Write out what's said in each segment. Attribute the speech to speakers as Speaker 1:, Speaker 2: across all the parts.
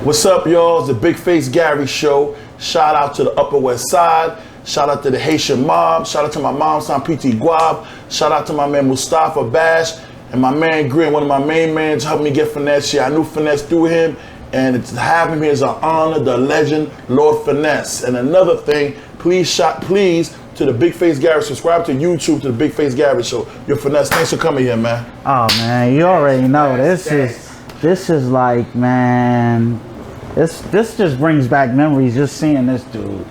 Speaker 1: What's up, y'all? It's the Big Face Gary Show. Shout out to the Upper West Side. Shout out to the Haitian mob. Shout out to my mom's son, PT Guav. Shout out to my man Mustafa Bash and my man Grin, one of my main mans, helped me get Finesse here. I knew Finesse through him, and to have him here is an honor, the legend, Lord Finesse. And another thing, please to the Big Face Gary, subscribe to YouTube to the Big Face Gary Show. Yo, Finesse, thanks for coming here, man.
Speaker 2: Oh man, you already know this is like, man, this just brings back memories just seeing this dude.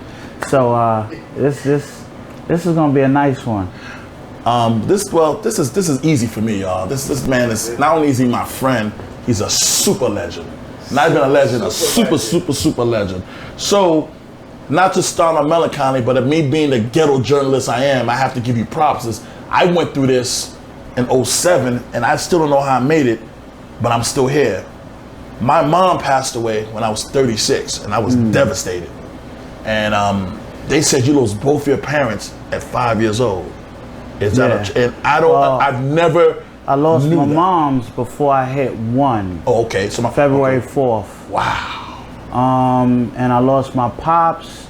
Speaker 2: So this is gonna be a nice one.
Speaker 1: This is easy for me, y'all. This man is not only is he my friend, he's a super legend. Not even a legend, a super legend. So, not to start on melancholy, but of me being the ghetto journalist I am, I have to give you props. I went through this in 07, and I still don't know how I made it, but I'm still here. My mom passed away when I was 36, and I was devastated. And they said you lost both your parents at 5 years old. Is that and I don't, I've never
Speaker 2: I lost my mom's before I hit 1.
Speaker 1: Oh, okay. So
Speaker 2: February 4th.
Speaker 1: Wow.
Speaker 2: And I lost my pops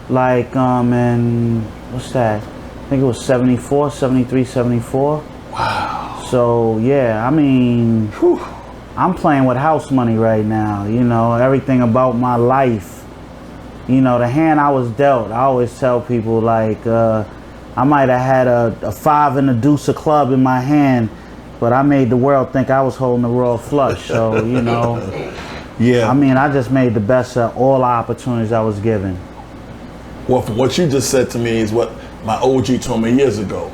Speaker 2: like in what's that? I think it was 74, 73, 74.
Speaker 1: Wow.
Speaker 2: So yeah, I mean, whew, I'm playing with house money right now, you know, everything about my life. You know, the hand I was dealt, I always tell people like I might have had a 5 and a deuce of club in my hand, but I made the world think I was holding the royal flush. So, you know,
Speaker 1: yeah.
Speaker 2: I mean, I just made the best of all the opportunities I was given.
Speaker 1: Well, from what you just said to me is what my OG told me years ago.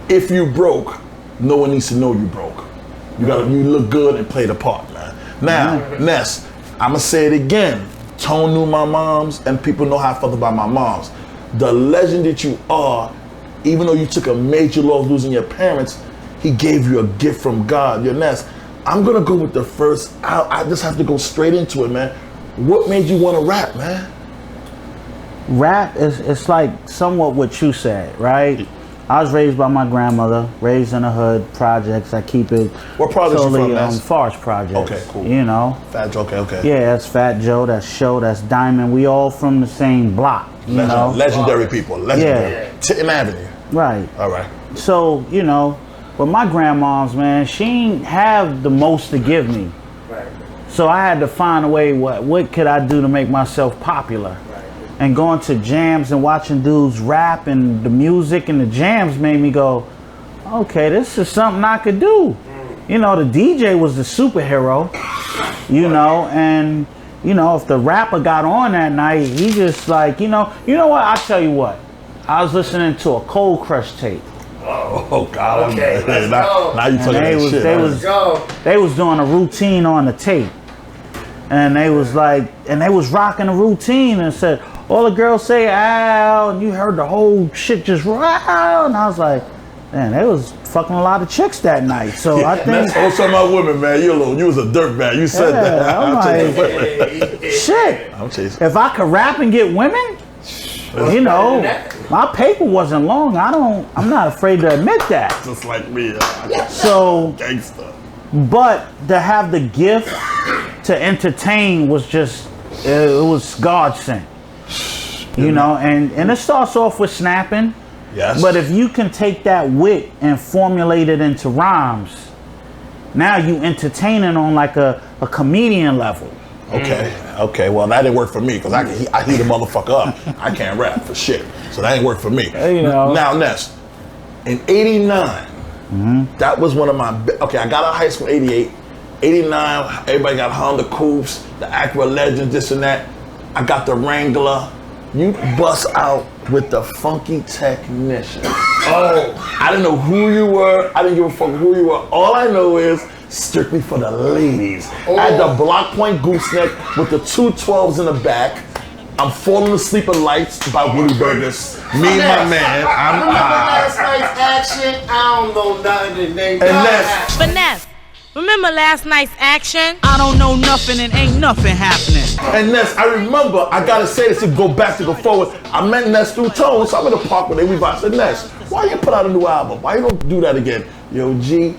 Speaker 1: If you broke, no one needs to know you broke. You look good and play the part, man. Now, Ness, I'ma say it again. Tone knew my moms, and people know how I felt about my moms. The legend that you are, even though you took a major loss losing your parents, he gave you a gift from God. Your Ness, I'm gonna go with the first. I just have to go straight into it, man. What made you want to rap, man?
Speaker 2: Rap it's like somewhat what you said, right? I was raised by my grandmother, raised in the hood, projects. I keep it
Speaker 1: what projects
Speaker 2: totally
Speaker 1: you from,
Speaker 2: Forest projects.
Speaker 1: Okay, cool.
Speaker 2: You know.
Speaker 1: Fat Joe, okay.
Speaker 2: Yeah, that's Fat Joe, that's Show, that's Diamond. We all from the same block, you know.
Speaker 1: Legendary people, legendary.
Speaker 2: Yeah.
Speaker 1: T&ICE Avenue.
Speaker 2: Right.
Speaker 1: All right.
Speaker 2: So, you know, but my grandma's, man, she ain't have the most to give me.
Speaker 3: Right.
Speaker 2: So I had to find a way, what could I do to make myself popular?
Speaker 3: Right.
Speaker 2: And going to jams and watching dudes rap and the music and the jams made me go, okay, this is something I could do. You know, the DJ was the superhero, you know, and, you know, if the rapper got on that night, he just like, you know what, I'll tell you what. I was listening to a Cold Crush tape.
Speaker 1: Oh God!
Speaker 3: Okay, let's
Speaker 1: now,
Speaker 3: go.
Speaker 1: now you talking that shit.
Speaker 2: They was doing a routine on the tape, and they was like, and they was rocking a routine and said, all the girls say ow, and you heard the whole shit just wow, and I was like, man, they was fucking a lot of chicks that night. So I think
Speaker 1: that's also my women, man. You was a dirt man. You said that.
Speaker 2: I'm like, shit.
Speaker 1: I'm chasing.
Speaker 2: If I could rap and get women. You know, my paper wasn't long. I'm not afraid to admit that.
Speaker 1: Just like me.
Speaker 2: So,
Speaker 1: gangster.
Speaker 2: But to have the gift to entertain was just, it was God sent. You know, and it starts off with snapping.
Speaker 1: Yes.
Speaker 2: But if you can take that wit and formulate it into rhymes, now you entertaining on like a comedian level.
Speaker 1: Okay, well that didn't work for me because I heat a motherfucker up. I can't rap for shit, so that ain't work for me.
Speaker 2: You know.
Speaker 1: Now, Ness, in '89, that was one of my, okay, I got out of high school in '88. '89, everybody got Honda Coupes, the Acura Legends, this and that. I got the Wrangler. You bust out with the Funky Technician. Oh, I didn't know who you were. I didn't give a fuck who you were. All I know is strictly for the ladies. Oh. I had the block point gooseneck with the 212s in the back. I'm falling asleep in lights by Woody Burgers. Me and my man. I'm
Speaker 3: last night's action. I don't know nothing. And
Speaker 1: that's
Speaker 4: Finesse. Remember last night's action?
Speaker 5: I don't know nothing and ain't nothing happening.
Speaker 1: And Ness, I remember, I gotta say this to go back to go forward. I met Ness through Tone, so I'm in the park with him. I said, Ness, why you put out a new album? Why you don't do that again? Yo, G,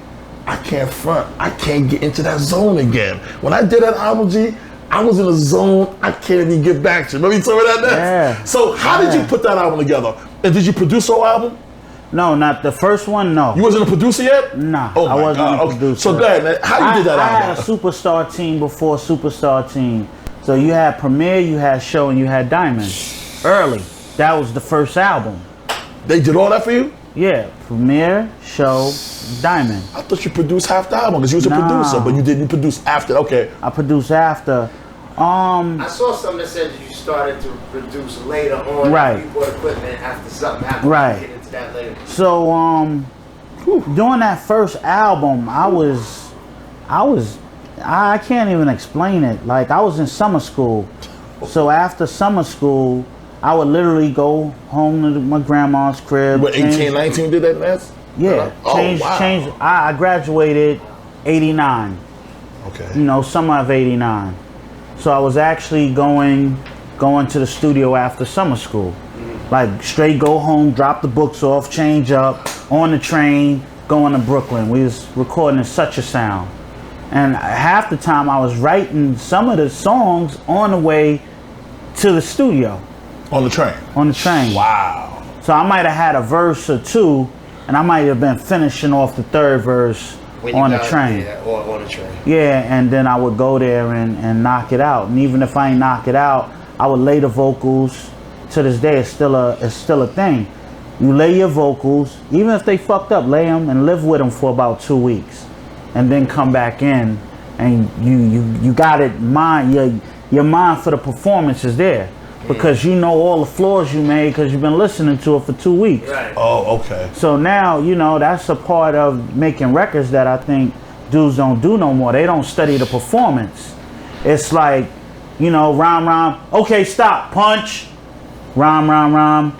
Speaker 1: I can't front. I can't get into that zone again. When I did that album, G, I was in a zone I can't even get back to. Remember you told me that?
Speaker 2: Yeah.
Speaker 1: So how did you put that album together? And did you produce the whole album?
Speaker 2: No, not the first one, no.
Speaker 1: You wasn't a producer yet?
Speaker 2: Nah,
Speaker 1: oh
Speaker 2: I wasn't a producer.
Speaker 1: So go ahead, man. How you did that
Speaker 2: I
Speaker 1: album?
Speaker 2: had a superstar team before superstar team. So you had Premiere, you had Show, and you had Diamond. Early. That was the first album.
Speaker 1: They did all that for you?
Speaker 2: Yeah, Premiere, Show, Diamond.
Speaker 1: I thought you produced half the album because you was a producer, but you didn't produce after. Okay.
Speaker 2: I produced after.
Speaker 3: I saw something that said that you started to produce later on.
Speaker 2: Right.
Speaker 3: You bought equipment after something happened.
Speaker 2: Right.
Speaker 3: We'll get into that later.
Speaker 2: So, doing that first album, I can't even explain it. Like, I was in summer school. So after summer school, I would literally go home to my grandma's crib.
Speaker 1: What, 18, 19 did that, Ness?
Speaker 2: Yeah. Change. I graduated 89.
Speaker 1: Okay.
Speaker 2: You know, summer of 89. So I was actually going to the studio after summer school. Like, straight go home, drop the books off, change up, on the train, going to Brooklyn. We was recording in Such a Sound. And half the time I was writing some of the songs on the way to the studio.
Speaker 1: On the train?
Speaker 2: On the train.
Speaker 1: Wow.
Speaker 2: So I might have had a verse or two, and I might have been finishing off the third verse on the train.
Speaker 3: Yeah, on the train.
Speaker 2: Yeah, and then I would go there and knock it out. And even if I ain't knock it out, I would lay the vocals. To this day, it's still a thing. You lay your vocals, even if they fucked up, lay them and live with them for about 2 weeks. And then come back in, and you got it your mind for the performance is there, because you know all the flaws you made because you've been listening to it for 2 weeks.
Speaker 3: Right.
Speaker 1: Oh, okay.
Speaker 2: So now, you know, that's a part of making records that I think dudes don't do no more. They don't study the performance. It's like, you know, rhyme, okay, stop, punch, rhyme,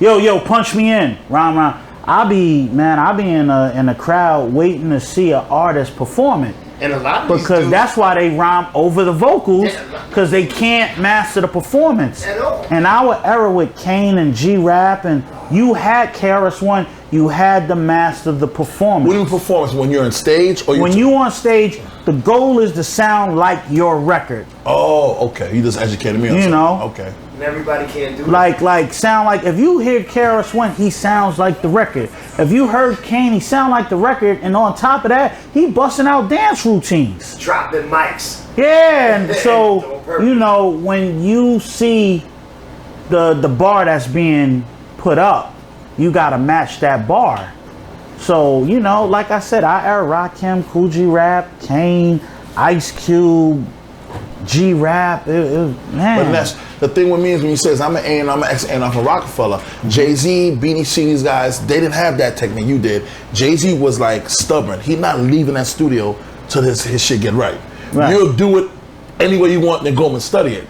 Speaker 2: yo, punch me in, rhyme. I be in a crowd waiting to see an artist perform it.
Speaker 3: And a lot of these
Speaker 2: because
Speaker 3: dudes,
Speaker 2: that's why they rhyme over the vocals, because they can't master the performance.
Speaker 3: At all.
Speaker 2: And our era with Kane and G-Rap, and you had KRS-One, you had to master the performance.
Speaker 1: What do you mean performance? When you're on stage? Or
Speaker 2: when you on stage, the goal is to sound like your record.
Speaker 1: Oh, okay. You just educated me on
Speaker 2: You know.
Speaker 1: Okay.
Speaker 3: and everybody can't do it.
Speaker 2: Like sound like, if you hear KRS-One, he sounds like the record. If you heard Kane, he sound like the record, and on top of that, he busting out dance routines.
Speaker 3: Dropping mics.
Speaker 2: Yeah, and so, you know, when you see the bar that's being put up, you gotta match that bar. So, you know, like I said, I era Rakim, Cool G-Rap, Kane, Ice Cube, G-Rap, man.
Speaker 1: But that's the thing with me is when you says I'm an A and I'm an ex-A&R from Rocafella. Jay-Z, Beanie C, these guys, they didn't have that technique you did. Jay-Z was like stubborn. He not leaving that studio till his shit get right. You'll do it any way you want, then go home and study it.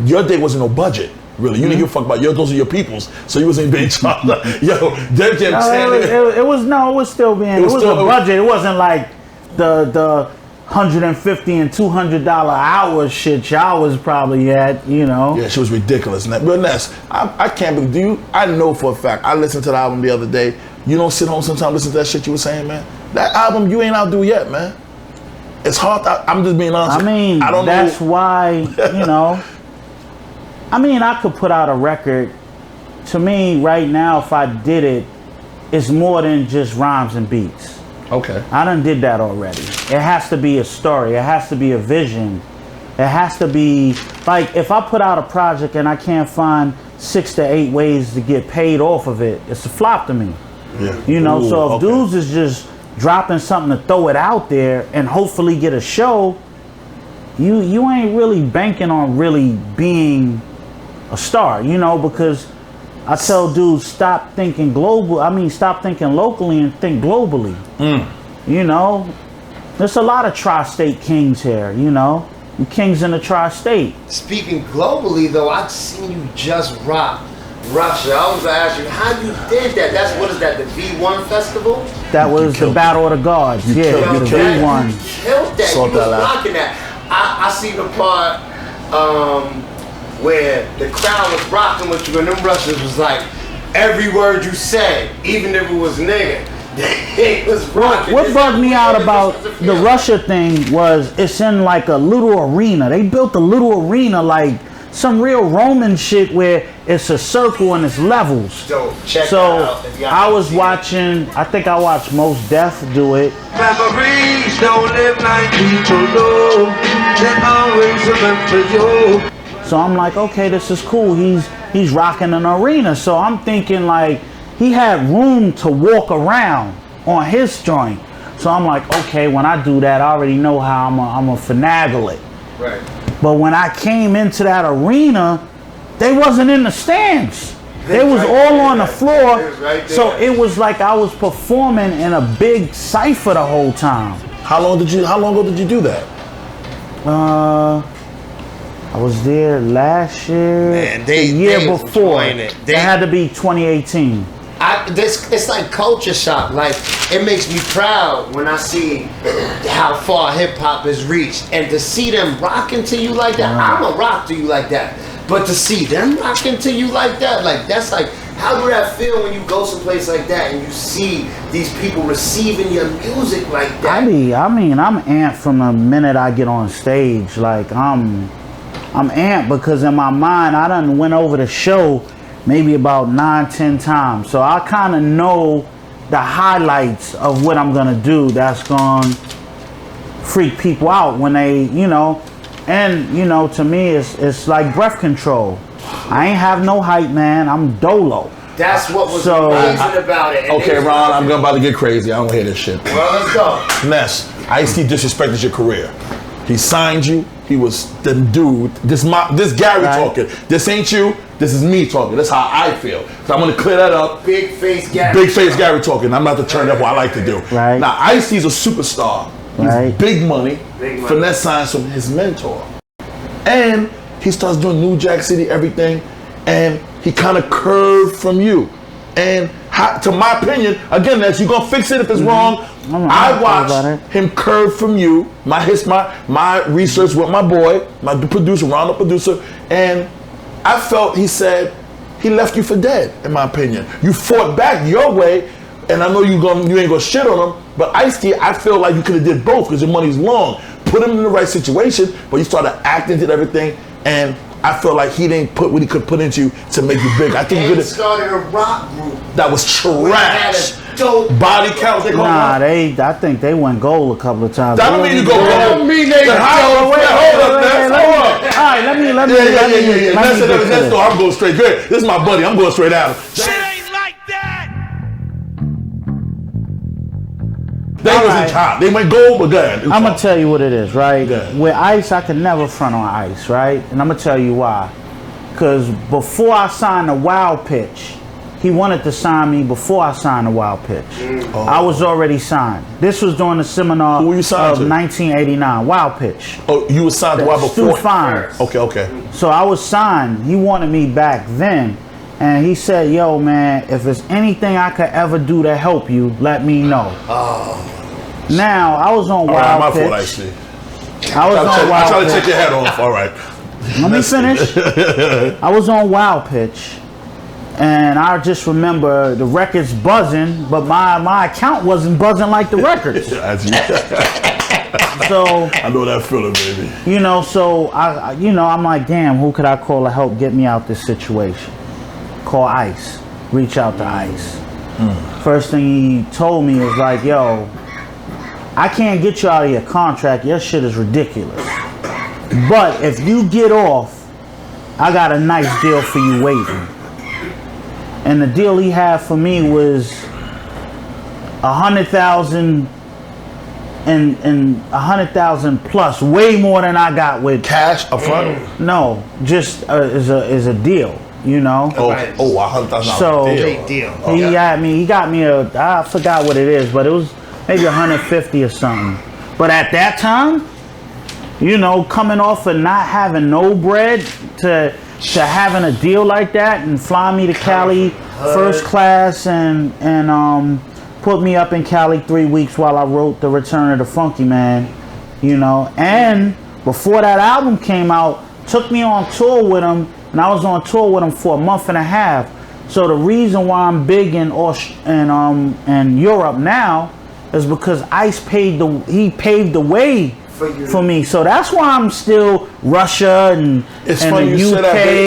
Speaker 1: Your day wasn't no budget. Really, you didn't give a fuck about those are your peoples, so you wasn't being charged. Yo, Def Jam
Speaker 2: it was still being. It was a budget. It wasn't like the $150 and $200 hours shit y'all was probably at. You know.
Speaker 1: Yeah, she was ridiculous. But Ness, I can't believe. Do you? I know for a fact. I listened to the album the other day. You don't sit home sometimes listen to that shit you were saying, man. That album you ain't outdo yet, man. It's hard. I'm just being honest.
Speaker 2: I mean, I don't know. That's why, you know. I mean, I could put out a record. To me, right now, if I did it, it's more than just rhymes and beats.
Speaker 1: Okay.
Speaker 2: I done did that already. It has to be a story. It has to be a vision. It has to be, like, if I put out a project and I can't find 6 to 8 ways to get paid off of it, it's a flop to me.
Speaker 1: Yeah.
Speaker 2: You know, so if dudes is just dropping something to throw it out there and hopefully get a show, you ain't really banking on really being a star, you know, because I tell dudes, stop thinking stop thinking locally and think globally. You know, there's a lot of tri-state kings here, you know, kings in the tri-state.
Speaker 3: Speaking globally, though, I've seen you just rock Russia. I was gonna ask you how you did that. What is that, the V1 festival?
Speaker 2: That was the Battle of the Gods. The V1.
Speaker 3: You killed that. You was rocking that. I seen the part where the crowd was rocking with you, and them Russians was like, every word you said, even if it was nigga, It was rocking.
Speaker 2: What bugged me out about the Russia thing was it's in like a little arena. They built a little arena like some real Roman shit where it's a circle and it's levels.
Speaker 3: So check
Speaker 2: So
Speaker 3: that out if y'all
Speaker 2: I was
Speaker 3: see it.
Speaker 2: watching, I think I watched Most Def do it.
Speaker 6: Memories don't live like people do. They always remember you.
Speaker 2: So I'm like, okay, this is cool. He's rocking an arena. So I'm thinking like he had room to walk around on his joint. So I'm like, okay, when I do that, I already know how I'm a finagle it.
Speaker 3: Right.
Speaker 2: But when I came into that arena, they wasn't in the stands. They was all on the floor.
Speaker 3: It was right there.
Speaker 2: So it was like I was performing in a big cipher the whole time.
Speaker 1: How long ago did you do that?
Speaker 2: I was there last year.
Speaker 3: Man,
Speaker 2: the year
Speaker 3: they was
Speaker 2: before.
Speaker 3: enjoying it.
Speaker 2: It had to be 2018.
Speaker 3: It's like culture shock. Like, it makes me proud when I see how far hip hop has reached, and to see them rocking to you like that. I'm a rock to you like that, but to see them rocking to you like that, like that's like, how do that feel when you go someplace like that and you see these people receiving your music like that?
Speaker 2: I mean, I'm amped from the minute I get on stage. Like I'm amped because in my mind I done went over the show maybe about 9-10 times. So I kind of know the highlights of what I'm gonna do that's gonna freak people out when they, you know, and you know, to me it's like breath control. I ain't have no hype, man. I'm dolo.
Speaker 3: That's what was
Speaker 2: So,
Speaker 3: amazing about it. And
Speaker 1: Okay,
Speaker 3: they-
Speaker 1: Ron, I'm about to get crazy. I don't hear this shit.
Speaker 3: Well, let's go.
Speaker 1: Finesse, Ice-T disrespected your career. He signed you. He was the dude. This Gary
Speaker 2: Right.
Speaker 1: talking. This ain't you. This is me talking. That's how I feel. So I'm gonna clear that up.
Speaker 3: Big face Gary.
Speaker 1: Big face Gary talking. I'm not to turn up what I like to do.
Speaker 2: Right.
Speaker 1: Now Ice-T's a superstar. He's
Speaker 2: Right.
Speaker 1: big money.
Speaker 3: Big money.
Speaker 1: Finesse signs from his mentor, and he starts doing New Jack City everything, and he kind of curved from you. And to my opinion, again, that's you gonna fix it if it's wrong. I watched him curve from you. My research with my boy, my producer, Rontheprodoosir, and I felt he said he left you for dead. In my opinion, you fought back your way, and I know you ain't gonna shit on him. But Ice-T, I feel like you could have did both because your money's long. Put him in the right situation, but you started acting, did everything, and I feel like he didn't put what he could put into you to make you big. I think
Speaker 3: And
Speaker 1: you
Speaker 3: he
Speaker 1: could
Speaker 3: started a rock group.
Speaker 1: that was trash.
Speaker 3: Dope.
Speaker 1: Body count, they call
Speaker 2: Nah,
Speaker 1: it.
Speaker 2: I think they went gold a couple of times.
Speaker 1: That don't mean you go
Speaker 3: That
Speaker 1: gold.
Speaker 3: don't mean they
Speaker 1: Hold up,
Speaker 2: wait,
Speaker 1: hold up,
Speaker 2: wait,
Speaker 1: Ness,
Speaker 2: let
Speaker 1: hold
Speaker 2: me-
Speaker 1: up.
Speaker 2: All right, let me
Speaker 1: Yeah.
Speaker 2: get
Speaker 1: That's
Speaker 2: to
Speaker 1: it.
Speaker 2: this.
Speaker 1: I'm going straight. Good. This is my buddy. I'm going straight at him.
Speaker 6: Shit ain't like that.
Speaker 1: They was in
Speaker 2: Alright.
Speaker 1: top. They went gold, but good.
Speaker 2: I'm gonna tell you what it is, right?
Speaker 1: Good.
Speaker 2: With Ice, I could never front on Ice, right? And I'm gonna tell you why. Because before I signed the Wild Pitch, he wanted to sign me before I signed the Wild Pitch. I was already signed. This was during the seminar
Speaker 1: Who were you signed
Speaker 2: of
Speaker 1: to?
Speaker 2: 1989. Wild Pitch.
Speaker 1: Oh, you was signed to Wild
Speaker 2: Stu
Speaker 1: before.
Speaker 2: Fine.
Speaker 1: Okay.
Speaker 2: So I was signed. He wanted me back then. And he said, yo, man, if there's anything I could ever do to help you, let me know. Now, I was on
Speaker 1: All right,
Speaker 2: Wild
Speaker 1: my
Speaker 2: Pitch.
Speaker 1: fault, Ice-T.
Speaker 2: I was on
Speaker 1: I try
Speaker 2: Wild
Speaker 1: to
Speaker 2: Pitch.
Speaker 1: take your head off. All right.
Speaker 2: Let me finish. I was on Wild Pitch. And I just remember the records buzzing, but my account wasn't buzzing like the records. So
Speaker 1: I know that feeling, baby.
Speaker 2: you know, so I'm like, damn, who could I call to help get me out this situation? Call Ice. Reach out to Ice. First thing he told me was like, yo, I can't get you out of your contract. Your shit is ridiculous. But if you get off, I got a nice deal for you waiting. And the deal he had for me was 100,000 and 100,000 plus, way more than I got with
Speaker 1: Cash up front?
Speaker 2: No, just is a deal, you know.
Speaker 1: Oh, $100,000
Speaker 2: So
Speaker 1: deal.
Speaker 3: Big deal.
Speaker 2: he got me I forgot what it is, but it was maybe 150 or something. But at that time, you know, coming off of not having no bread to having a deal like that and fly me to Cali first class and put me up in Cali 3 weeks while I wrote The Return of the Funky Man, you know. And before that album came out, took me on tour with him, and I was on tour with him for a month and a half. So the reason why I'm big in Europe now is because Ice paved the way for me. So that's why I'm still Russia and
Speaker 1: It's
Speaker 2: the
Speaker 1: funny you say that,
Speaker 2: UK.